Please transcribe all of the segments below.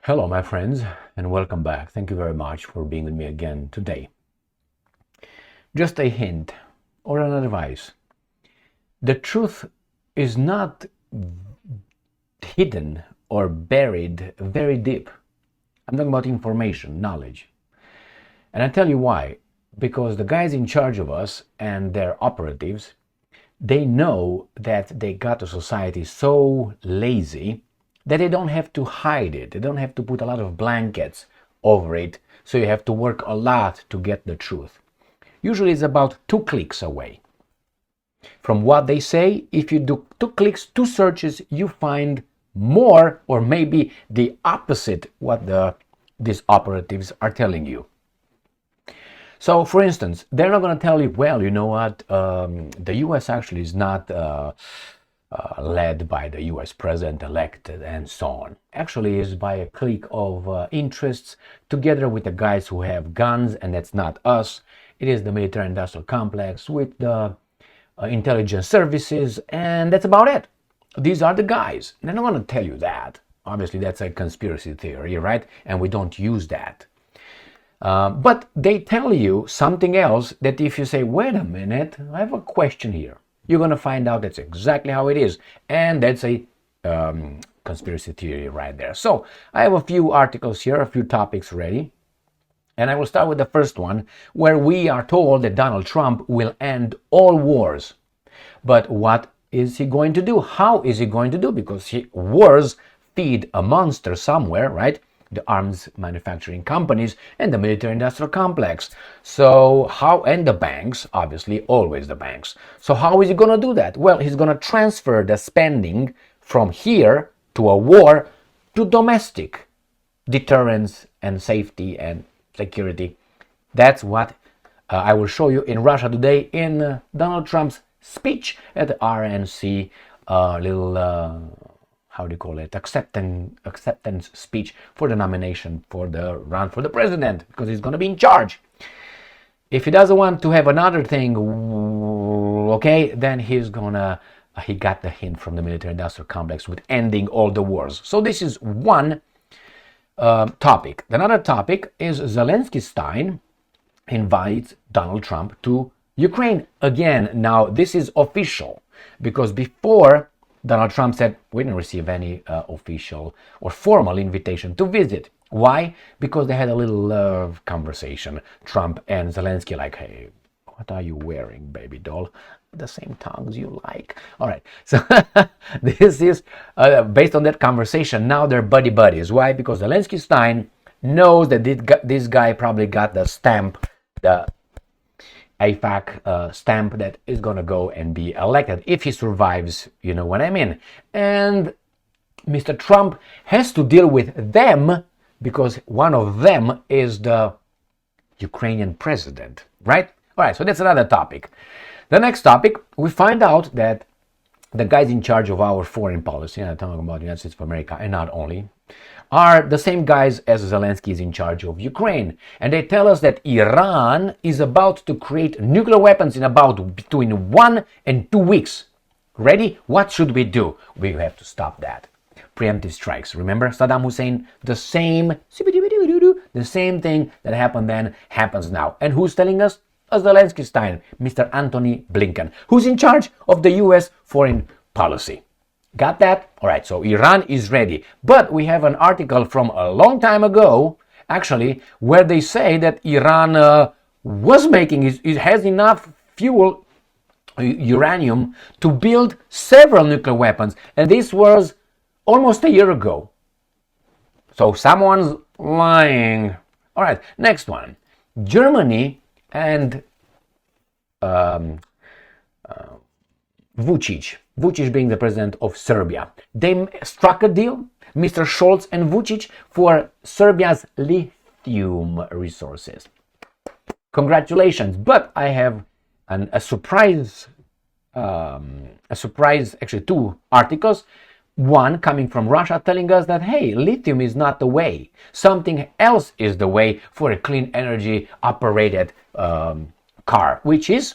Hello, my friends, and welcome back. Thank you very much for being with me again today. Just a hint or an advice. The truth is not hidden or buried very deep. I'm talking about information, knowledge. And I tell you why. Because the guys in charge of us and their operatives, they know that they got a society so lazy that they don't have to hide it. They don't have to put a lot of blankets over it. So you have to work a lot to get the truth. Usually it's about 2 clicks away. From what they say, if you do 2 clicks, 2 searches, you find more or maybe the opposite what these operatives are telling you. So, for instance, they're not going to tell you, well, you know what, the US actually is not led by the US president elected and so on. Actually, is by a clique of interests together with the guys who have guns, and that's not us. It is the military industrial complex with the intelligence services, and that's about it. These are the guys. And I don't want to tell you that. Obviously, that's a conspiracy theory, right? And we don't use that. But they tell you something else that if you say, wait a minute, I have a question here, you're going to find out that's exactly how it is. And that's a conspiracy theory right there. So I have a few articles here, a few topics ready. And I will start with the first one, where we are told that Donald Trump will end all wars. But what is he going to do? How is he going to do? Because wars feed a monster somewhere, right? The arms manufacturing companies and the military industrial complex. So how, and the banks, obviously, always the banks. So how is he going to do that? Well, he's going to transfer the spending from here to a war to domestic deterrence and safety and security. That's what I will show you in Russia today in Donald Trump's speech at the RNC how do you call it, acceptance speech for the nomination for the run for the president, because he's going to be in charge. If he doesn't want to have another thing, okay, then he got the hint from the military industrial complex with ending all the wars. So this is one topic. Another topic is Zelensky invites Donald Trump to Ukraine again. Now this is official, because before Donald Trump said we didn't receive any official or formal invitation to visit. Why? Because they had a little conversation, Trump and Zelensky, like, hey, what are you wearing, baby doll? The same tongues you like. All right. So this is based on that conversation. Now they're buddies. Why? Because Zelensky knows that this guy probably got the stamp, the AFAC stamp that is going to go and be elected if he survives, you know what I mean. And Mr. Trump has to deal with them because one of them is the Ukrainian president, right? All right, so that's another topic. The next topic, we find out that the guys in charge of our foreign policy, and I'm talking about the United States of America and not only, are the same guys as Zelensky is in charge of Ukraine. And they tell us that Iran is about to create nuclear weapons in about between 1 and 2 weeks. Ready? What should we do? We have to stop that. Preemptive strikes. Remember Saddam Hussein? The same thing that happened then happens now. And who's telling us? Zelensky Mr. Anthony Blinken, who's in charge of the US foreign policy. Got that? All right, so Iran is ready. But we have an article from a long time ago, actually, where they say that Iran it has enough fuel, uranium, to build several nuclear weapons. And this was almost a year ago. So someone's lying. All right, next one. Germany and Vucic being the president of Serbia. They struck a deal, Mr. Scholz and Vucic, for Serbia's lithium resources. Congratulations, but I have a surprise, actually 2 articles. One coming from Russia telling us that, hey, lithium is not the way. Something else is the way for a clean energy operated car, which is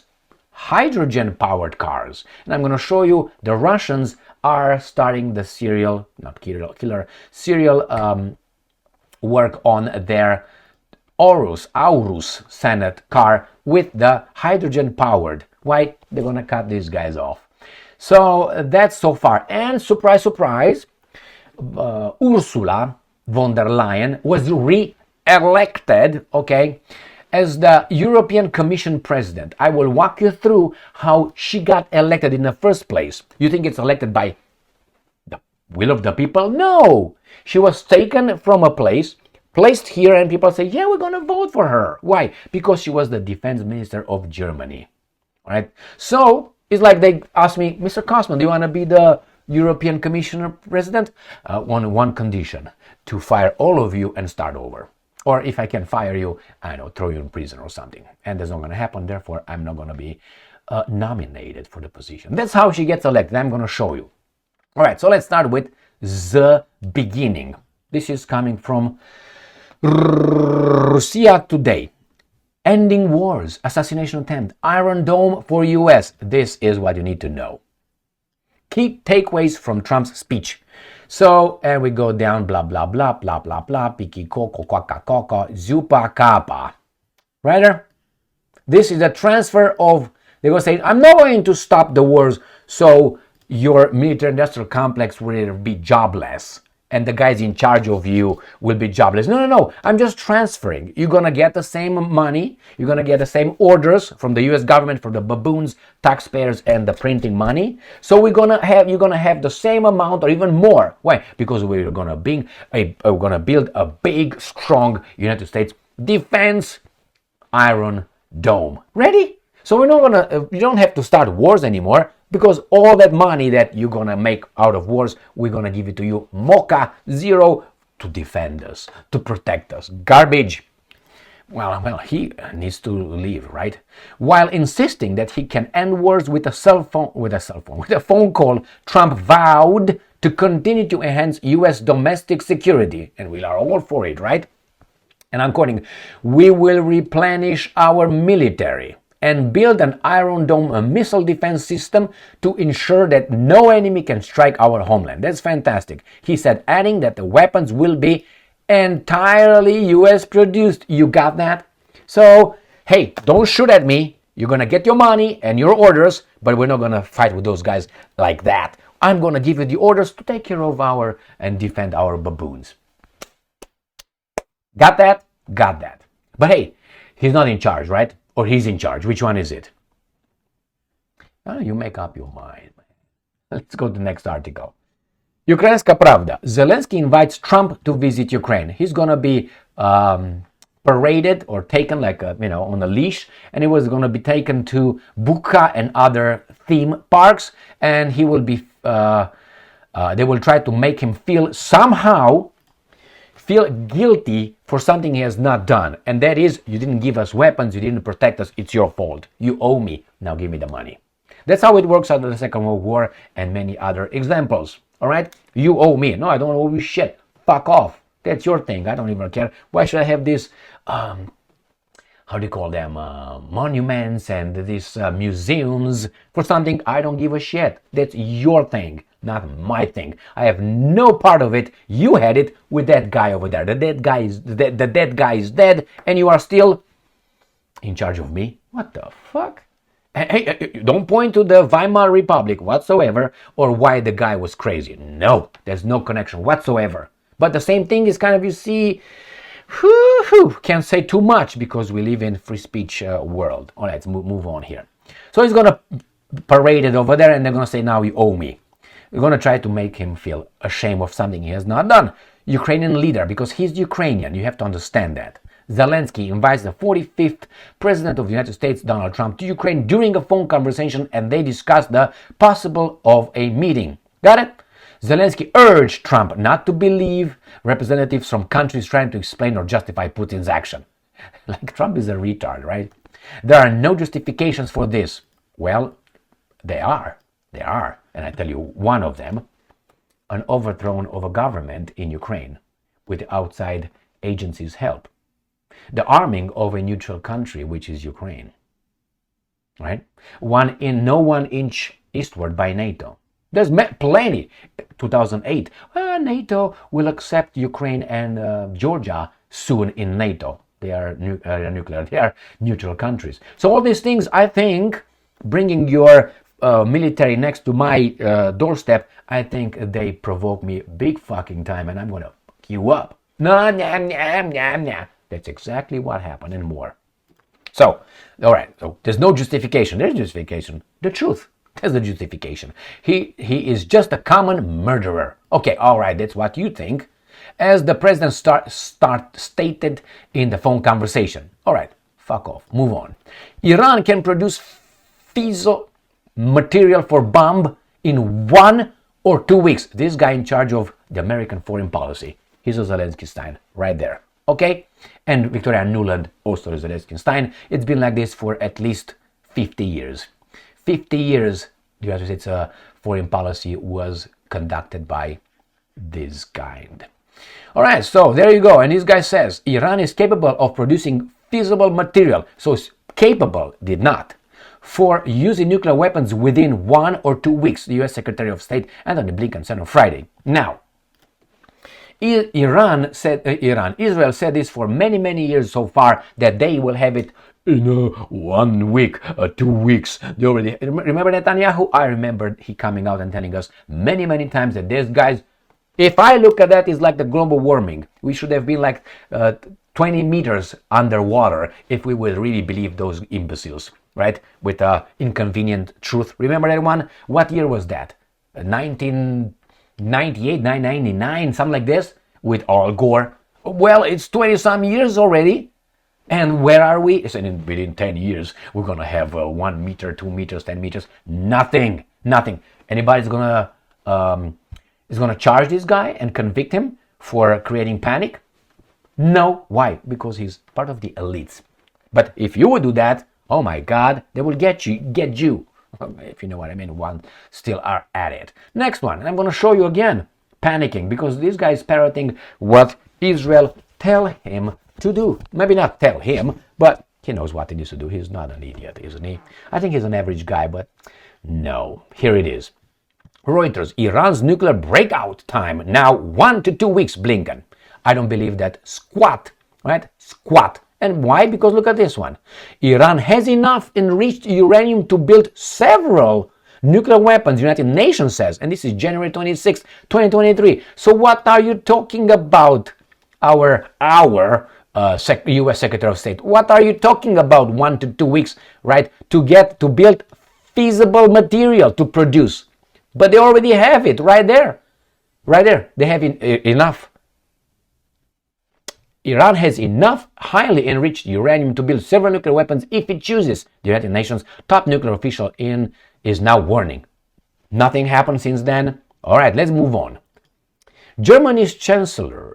hydrogen-powered cars. And I'm going to show you the Russians are starting the serial work on their Aurus Senate car with the hydrogen powered. Why? They're gonna cut these guys off. So that's so far. And surprise, surprise, Ursula von der Leyen was re-elected, okay, as the European Commission president. I will walk you through how she got elected in the first place. You think it's elected by the will of the people? No! She was taken from a place, placed here, and people say, yeah, we're going to vote for her. Why? Because she was the defense minister of Germany. All right? So it's like they asked me, Mr. Kosman, do you want to be the European Commissioner president? On one condition, to fire all of you and start over. Or if I can fire you, I don't know, throw you in prison or something. And that's not going to happen. Therefore, I'm not going to be nominated for the position. That's how she gets elected. I'm going to show you. All right, so let's start with the beginning. This is coming from Russia Today. Ending wars, assassination attempt, Iron Dome for US. This is what you need to know. Key takeaways from Trump's speech. So, and we go down, blah, blah, blah, blah, blah, blah, piki, koko, kwaka, koko, zupa, kappa. Right there? This is a transfer of, they will say, I'm not going to stop the wars so your military-industrial complex will be jobless and the guys in charge of you will be jobless. No, no, no. I'm just transferring. You're going to get the same money. You're going to get the same orders from the US government for the baboons, taxpayers, and the printing money. So you're going to have the same amount or even more. Why? Because we're going to build a big, strong United States defense Iron Dome. Ready? So you don't have to start wars anymore, because all that money that you're gonna make out of wars, we're gonna give it to you, mocha, zero, to defend us, to protect us. Garbage. Well, he needs to leave, right? While insisting that he can end wars with a phone call, Trump vowed to continue to enhance U.S. domestic security, and we are all for it, right? And I'm quoting, we will replenish our military and build an Iron Dome, a missile defense system to ensure that no enemy can strike our homeland. That's fantastic. He said, adding that the weapons will be entirely US produced. You got that? So, hey, don't shoot at me. You're going to get your money and your orders, but we're not going to fight with those guys like that. I'm going to give you the orders to take care of and defend our baboons. Got that? Got that. But hey, he's not in charge, right? Or he's in charge. Which one is it? Oh, you make up your mind. Let's go to the next article. Ukrainska Pravda. Zelensky invites Trump to visit Ukraine. He's going to be paraded or taken like on a leash, and he was going to be taken to Bucha and other theme parks, and he will be they will try to make him feel guilty for something he has not done. And that is, you didn't give us weapons, you didn't protect us, it's your fault. You owe me, now give me the money. That's how it works after the Second World War and many other examples. All right? You owe me. No, I don't owe you shit. Fuck off. That's your thing. I don't even care. Why should I have these, how do you call them, monuments and these museums for something I don't give a shit? That's your thing, not my thing. I have no part of it. You had it with that guy over there. The dead guy is dead, and you are still in charge of me? What the fuck? Hey, don't point to the Weimar Republic whatsoever or why the guy was crazy. No, there's no connection whatsoever. But the same thing is kind of, you see, can't say too much because we live in free speech world. All right, let's move on here. So he's going to parade it over there, and they're going to say, now you owe me. We're going to try to make him feel ashamed of something he has not done. Ukrainian leader, because he's Ukrainian, you have to understand that. Zelensky invites the 45th President of the United States, Donald Trump, to Ukraine during a phone conversation, and they discuss the possible of a meeting. Got it? Zelensky urged Trump not to believe representatives from countries trying to explain or justify Putin's action. Like, Trump is a retard, right? There are no justifications for this. Well, they are. They are. And I tell you, one of them, an overthrow of a government in Ukraine with outside agencies' help. The arming of a neutral country, which is Ukraine. Right? No 1 inch eastward by NATO. There's plenty. 2008, NATO will accept Ukraine and Georgia soon in NATO. They are nuclear. They are neutral countries. So all these things, I think, bringing your military next to my doorstep, I think they provoke me big fucking time, and I'm gonna fuck you up. No, nah, nah, nah, nah. That's exactly what happened and more. So, all right. So there's no justification. There's justification. The truth. That's the justification. He is just a common murderer. Okay, all right. That's what you think, as the president stated in the phone conversation. All right. Fuck off. Move on. Iran can produce fissile material for bomb in 1 or 2 weeks. This guy in charge of the American foreign policy. He's a Zelensky Stein right there. Okay? And Victoria Nuland, also a Zelensky Stein. It's been like this for at least 50 years. 50 years, the United States foreign policy was conducted by this kind. All right, so there you go. And this guy says Iran is capable of producing fissile material. So it's capable, did not, for using nuclear weapons within 1 or 2 weeks, the U.S. Secretary of State Antony Blinken said on Friday. Now, Israel said this for many, many years so far, that they will have it in 1 week, 2 weeks. They already remember Netanyahu. I remember he coming out and telling us many, many times that this guys. If I look at that, it's like the global warming. We should have been like 20 meters underwater if we would really believe those imbeciles, right? With inconvenient truth. Remember that one? What year was that? 1998, 1999, something like this, with Al Gore. Well, it's 20-some years already. And where are we? It's within 10 years, we're going to have 1 meter, 2 meters, 10 meters. Nothing. Anybody's going to charge this guy and convict him for creating panic? No. Why? Because he's part of the elites. But if you would do that, oh my God, they will get you. If you know what I mean, one still are at it. Next one, I'm going to show you again, panicking, because this guy is parroting what Israel tell him to do. Maybe not tell him, but he knows what he needs to do. He's not an idiot, isn't he? I think he's an average guy, but no. Here it is. Reuters, Iran's nuclear breakout time now 1 to 2 weeks, Blinken. I don't believe that squat, right? Squat. And why? Because look at this one. Iran has enough enriched uranium to build several nuclear weapons, United Nations says. And this is January 26, 2023. So what are you talking about, our U.S. Secretary of State? What are you talking about 1 to 2 weeks, right? To build feasible material to produce. But they already have it right there. Right there. They have enough. Iran has enough highly enriched uranium to build several nuclear weapons if it chooses. The United Nations top nuclear official is now warning. Nothing happened since then. All right, let's move on. Germany's chancellor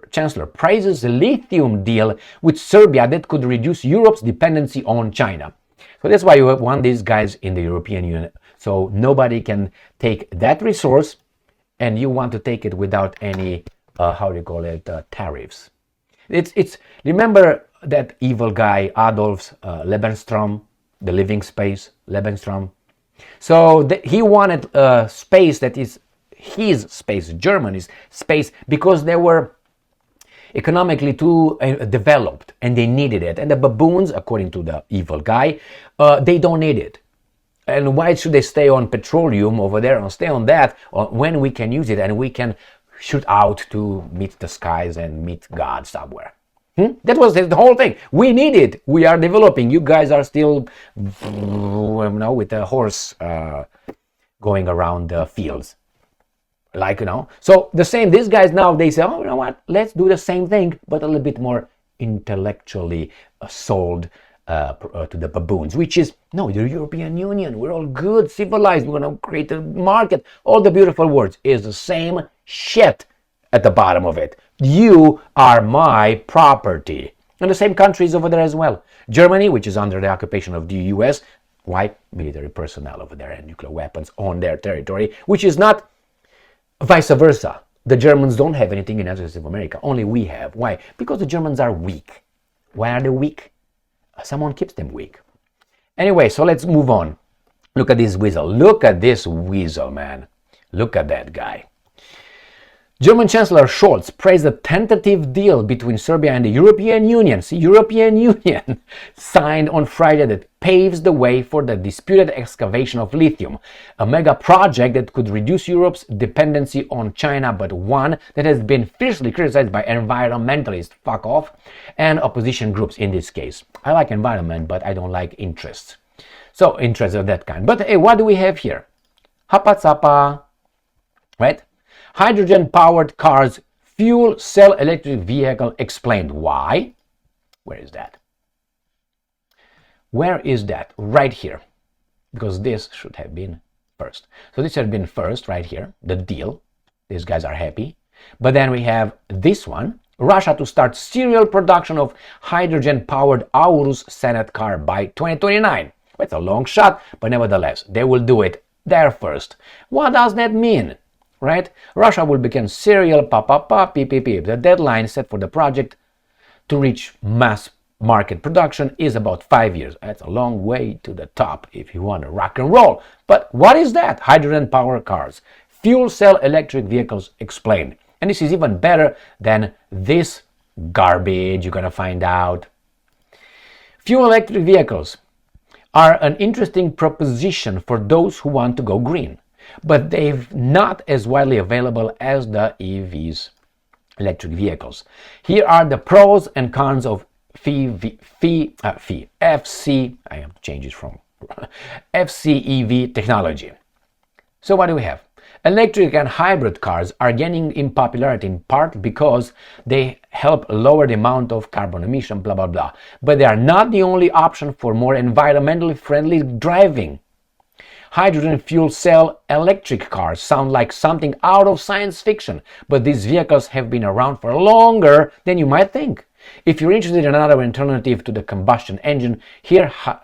praises the lithium deal with Serbia that could reduce Europe's dependency on China. So that's why you want these guys in the European Union. So nobody can take that resource, and you want to take it without any, tariffs. It's remember that evil guy Adolf Lebensraum, the living space, Lebensraum. So he wanted space that is his space, Germany's space, because they were economically too developed and they needed it. And the baboons, according to the evil guy, they don't need it. And why should they stay on petroleum over there and stay on that when we can use it and we can shoot out to meet the skies and meet God somewhere? That was the whole thing. We need it. We are developing. You guys are still, with a horse going around the fields. So the same, these guys now, they say, oh, you know what? Let's do the same thing, but a little bit more intellectually sold to the baboons, which is, no, the European Union, we're all good, civilized, we're going to create a market. All the beautiful words is the same shit at the bottom of it. You are my property. And the same countries over there as well. Germany, which is under the occupation of the US, why? Military personnel over there and nuclear weapons on their territory, which is not vice versa. The Germans don't have anything in the United States of America. Only we have. Why? Because the Germans are weak. Why are they weak? Someone keeps them weak. Anyway, so let's move on. Look at this weasel. Look at this weasel, man. Look at that guy. German Chancellor Scholz praised a tentative deal between Serbia and the European Union, signed on Friday that paves the way for the disputed excavation of lithium, a mega project that could reduce Europe's dependency on China, but one that has been fiercely criticized by environmentalists, fuck off, and opposition groups in this case. I like environment, but I don't like interests. So, interests of that kind. But hey, what do we have here? Hapa-zapa, right? Hydrogen-powered cars, fuel cell electric vehicle explained. Why? Where is that? Where is that? Right here. Because this should have been first. So this had been first, right here, the deal. These guys are happy. But then we have this one. Russia to start serial production of hydrogen-powered Aurus Senate car by 2029. It's a long shot, but nevertheless, they will do it there first. What does that mean? Right? Russia will begin serial PPP. The deadline set for the project to reach mass market production is about 5 years. That's a long way to the top if you want to rock and roll. But what is that? Hydrogen power cars. Fuel cell electric vehicles explained. And this is even better than this garbage you're going to find out. Fuel electric vehicles are an interesting proposition for those who want to go green, but they're not as widely available as the EVs, electric vehicles. Here are the pros and cons of FCEV technology. So what do we have? Electric and hybrid cars are gaining in popularity in part because they help lower the amount of carbon emission, blah, blah, blah. But they are not the only option for more environmentally friendly driving. Hydrogen fuel cell electric cars sound like something out of science fiction, but these vehicles have been around for longer than you might think. If you're interested in another alternative to the combustion engine, here's how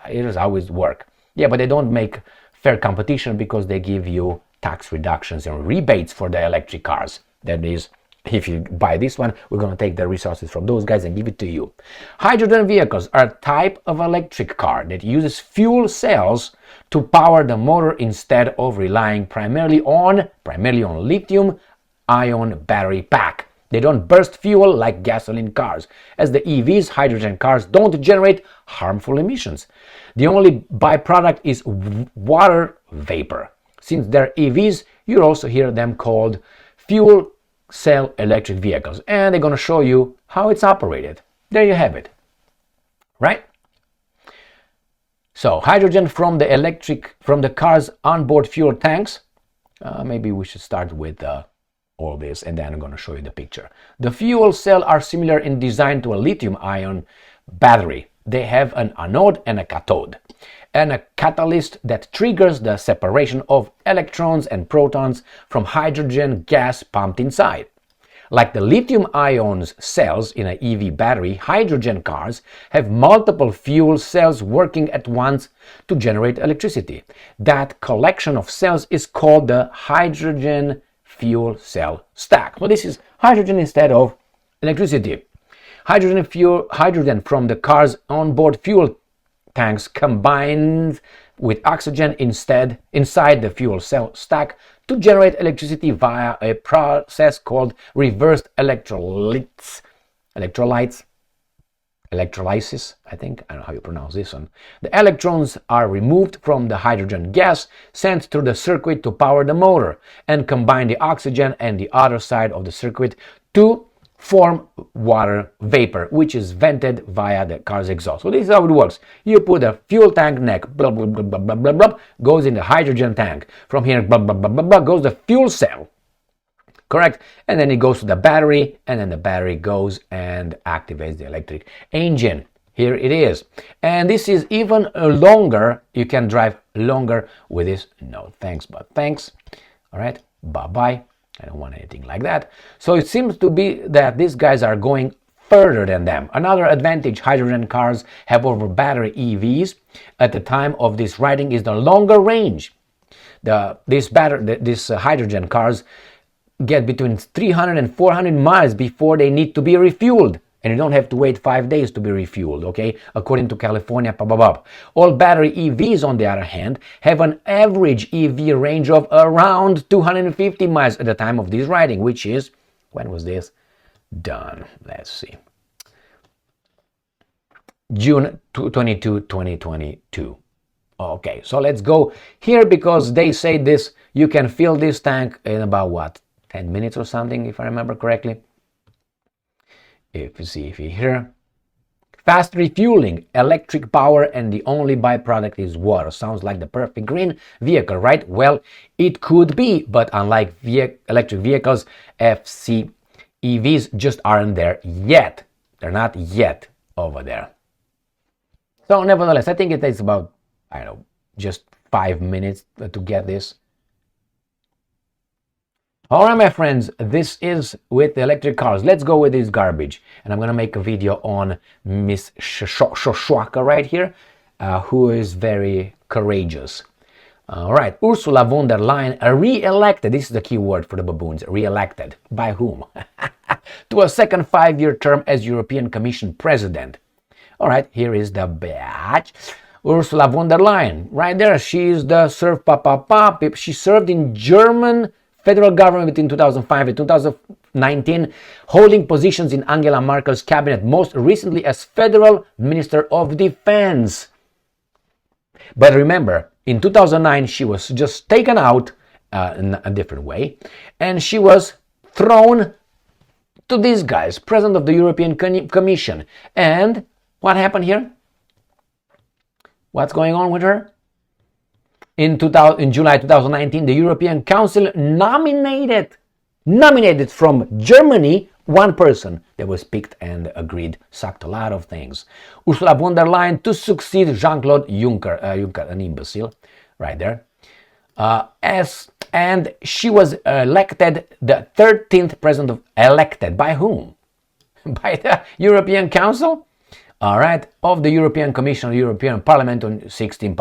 it works. Yeah, but they don't make fair competition because they give you tax reductions and rebates for the electric cars. That is, if you buy this one, we're going to take the resources from those guys and give it to you. Hydrogen vehicles are a type of electric car that uses fuel cells to power the motor instead of relying primarily on lithium-ion battery pack. They don't burst fuel like gasoline cars. As the EVs, hydrogen cars don't generate harmful emissions. The only byproduct is water vapor. Since they're EVs, you'll also hear them called fuel cell electric vehicles. And they're going to show you how it's operated. There you have it. Right? So, hydrogen from the car's onboard fuel tanks. Maybe we should start with all this, and then I'm going to show you the picture. The fuel cells are similar in design to a lithium-ion battery. They have an anode and a cathode, and a catalyst that triggers the separation of electrons and protons from hydrogen gas pumped inside. Like the lithium-ion cells in an EV battery, hydrogen cars have multiple fuel cells working at once to generate electricity. That collection of cells is called the hydrogen fuel cell stack. Well, this is hydrogen instead of electricity. Hydrogen from the car's onboard fuel tanks combined with oxygen inside the fuel cell stack to generate electricity via a process called reversed electrolysis, I think. I don't know how you pronounce this one. The electrons are removed from the hydrogen gas, sent through the circuit to power the motor, and combine the oxygen and the other side of the circuit to form water vapor, which is vented via the car's exhaust. So this is how it works. You put a fuel tank neck, blah, blah, blah, blah, blah, blah, blah, goes in the hydrogen tank. From here, blah, blah, blah, blah, blah, goes the fuel cell. Correct? And then it goes to the battery, and then the battery goes and activates the electric engine. Here it is. And this is even longer. You can drive longer with this. No thanks, but thanks. All right, bye-bye. I don't want anything like that. So it seems to be that these guys are going further than them. Another advantage hydrogen cars have over battery EVs at the time of this writing is the longer range. These hydrogen cars get between 300 and 400 miles before they need to be refueled. And you don't have to wait 5 days to be refueled, okay? According to California, All battery EVs, on the other hand, have an average EV range of around 250 miles at the time of this writing, which is, when was this done? Let's see. June 22, 2022. Okay, so let's go here because they say this, you can fill this tank in about what, 10 minutes or something, if I remember correctly. If you see here, fast refueling, electric power, and the only byproduct is water. Sounds like the perfect green vehicle, right? Well, it could be, but unlike electric vehicles, FC EVs just aren't there yet. They're not yet over there. So nevertheless, I think it takes about, I don't know, just 5 minutes to get this. All right, my friends, this is with the electric cars. Let's go with this garbage. And I'm going to make a video on Miss Shoshwaka right here, who is very courageous. All right, Ursula von der Leyen, re-elected. This is the key word for the baboons. Re-elected. By whom? To a second 5-year term as European Commission President. All right, here is the badge. Ursula von der Leyen, right there. She is the She served in German federal government between 2005 and 2019, holding positions in Angela Merkel's cabinet, most recently as Federal Minister of Defense. But remember, in 2009, she was just taken out in a different way, and she was thrown to these guys, President of the European Commission. And what happened here? What's going on with her? In July 2019, the European Council nominated from Germany one person that was picked and agreed, sucked a lot of things. Ursula von der Leyen to succeed Jean-Claude Juncker, an imbecile, right there. And she was elected the 13th president elected by whom? By the European Council? All right, of the European Commission, European Parliament on 16.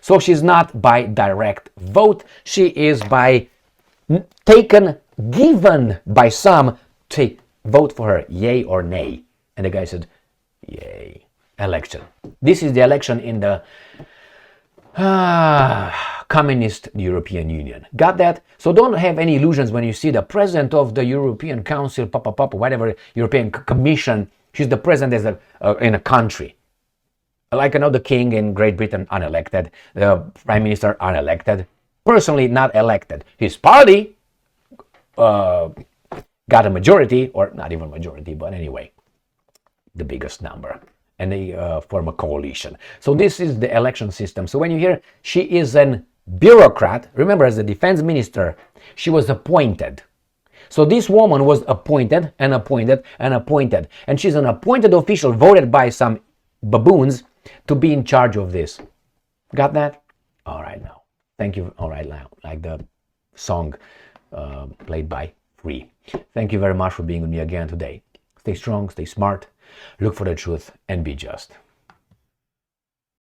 So she's not by direct vote. She is by given by some to vote for her, yay or nay. And the guy said, yay. Election. This is the election in the communist European Union. Got that? So don't have any illusions when you see the president of the European Council, whatever, European Commission. She's the president in a country. Like the king in Great Britain, unelected. The prime minister, unelected. Personally, not elected. His party got a majority, or not even majority, but anyway, the biggest number. And they form a coalition. So this is the election system. So when you hear she is an bureaucrat, remember, as the defense minister, she was appointed. So this woman was appointed and appointed and appointed. And she's an appointed official voted by some baboons to be in charge of this. Got that? All right now. Thank you. All right now. Like the song played by Free. Thank you very much for being with me again today. Stay strong, stay smart, look for the truth, and be just.